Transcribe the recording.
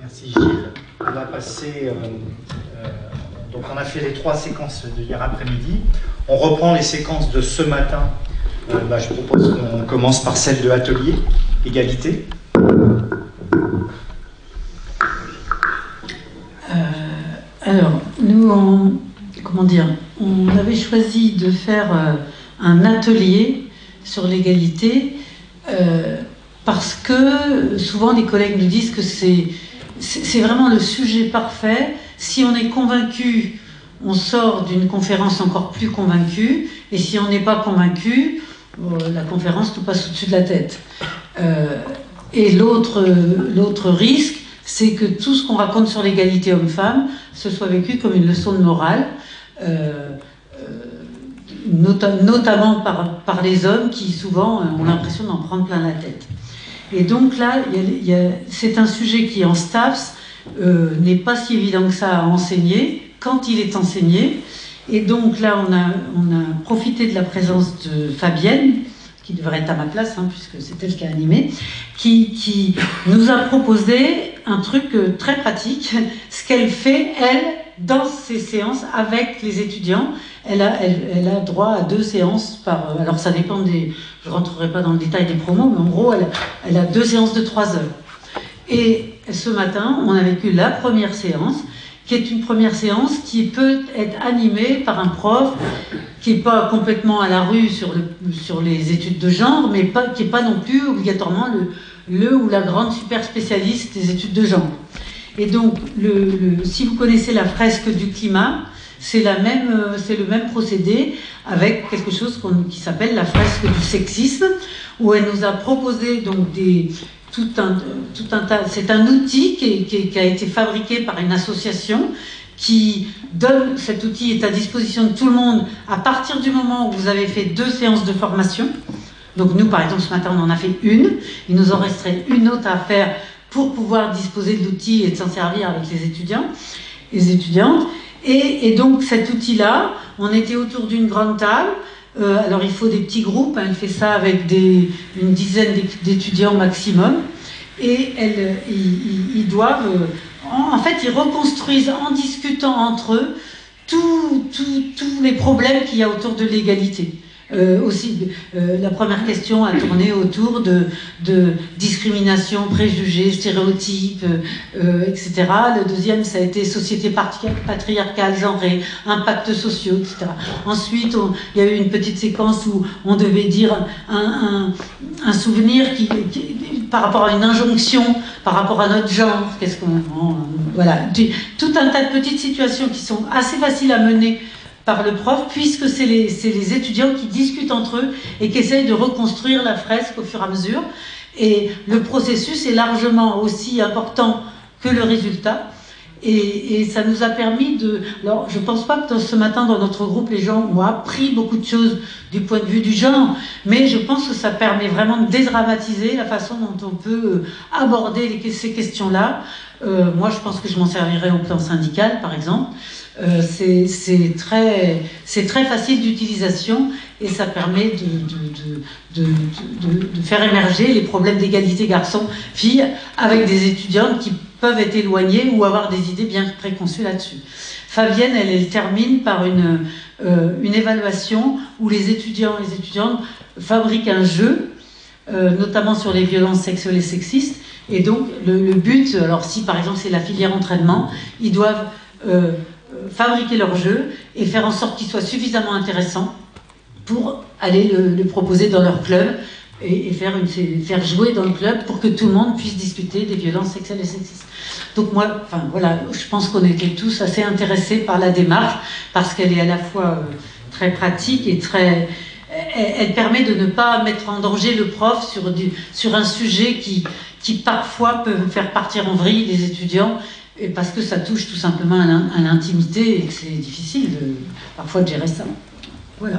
Merci Gilles. On va passer. Donc on a fait les 3 séquences de hier après-midi. On reprend les séquences de ce matin. Je propose qu'on commence par celle de atelier, égalité. Alors, nous, on avait choisi de faire un atelier sur l'égalité parce que souvent les collègues nous disent que c'est vraiment le sujet parfait. Si on est convaincu, on sort d'une conférence encore plus convaincu, et si on n'est pas convaincu, la conférence nous passe au-dessus de la tête. Et l'autre risque, c'est que tout ce qu'on raconte sur l'égalité homme-femme se soit vécu comme une leçon de morale, notamment par les hommes qui souvent ont l'impression d'en prendre plein la tête. Et donc là, c'est un sujet qui en STAPS n'est pas si évident que ça à enseigner, quand il est enseigné. Et donc là, on a profité de la présence de Fabienne, qui devrait être à ma place, puisque c'est elle qui a animé, qui nous a proposé un truc très pratique, ce qu'elle fait, elle, dans ses séances avec les étudiants. Elle a droit à 2 séances par... Alors ça dépend des... Je ne rentrerai pas dans le détail des promos, mais en gros, elle a 2 séances de 3 heures. Et ce matin, on a vécu la première séance, qui est une première séance qui peut être animée par un prof qui n'est pas complètement à la rue sur les études de genre, mais qui n'est pas non plus obligatoirement le ou la grande super spécialiste des études de genre. Et donc, si vous connaissez la fresque du climat, c'est le même procédé avec quelque chose qui s'appelle la fresque du sexisme, où elle nous a proposé donc tout un tas. C'est un outil qui a été fabriqué par une association qui donne, cet outil est à disposition de tout le monde à partir du moment où vous avez fait 2 séances de formation. Donc nous, par exemple, ce matin, on en a fait une. Il nous en resterait une autre à faire pour pouvoir disposer de l'outil et de s'en servir avec les étudiants et les étudiantes. Et donc cet outil-là, on était autour d'une grande table. Alors il faut des petits groupes, elle fait ça avec une dizaine d'étudiants maximum, et ils doivent, en fait ils reconstruisent en discutant entre eux tous les problèmes qu'il y a autour de l'égalité. La première question a tourné autour de discrimination, préjugés, stéréotypes, etc. Le deuxième, ça a été société patriarcale, genrée, impacts sociaux, etc. Ensuite, il y a eu une petite séquence où on devait dire un souvenir par rapport à une injonction, par rapport à notre genre. Voilà, tout un tas de petites situations qui sont assez faciles à mener par le prof, puisque c'est les étudiants qui discutent entre eux et qui essayent de reconstruire la fresque au fur et à mesure. Et le processus est largement aussi important que le résultat. Et ça nous a permis de... Alors, je ne pense pas que ce matin, dans notre groupe, les gens ont appris beaucoup de choses du point de vue du genre, mais je pense que ça permet vraiment de dédramatiser la façon dont on peut aborder ces questions-là. Moi, je pense que je m'en servirai au plan syndical, par exemple. C'est très facile d'utilisation et ça permet de faire émerger les problèmes d'égalité garçons-filles avec des étudiantes qui peuvent être éloignées ou avoir des idées bien préconçues là-dessus. Fabienne, elle termine par une évaluation où les étudiants et les étudiantes fabriquent un jeu, notamment sur les violences sexuelles et sexistes. Et donc le but, alors si par exemple c'est la filière entraînement, ils doivent fabriquer leur jeu et faire en sorte qu'il soit suffisamment intéressant pour aller le proposer dans leur club et faire jouer dans le club pour que tout le monde puisse discuter des violences sexuelles et sexistes. Donc moi, voilà, je pense qu'on était tous assez intéressés par la démarche parce qu'elle est à la fois très pratique et elle permet de ne pas mettre en danger le prof sur un sujet qui parfois peut faire partir en vrille les étudiants. Et parce que ça touche tout simplement à l'intimité et que c'est difficile parfois de gérer ça. Voilà.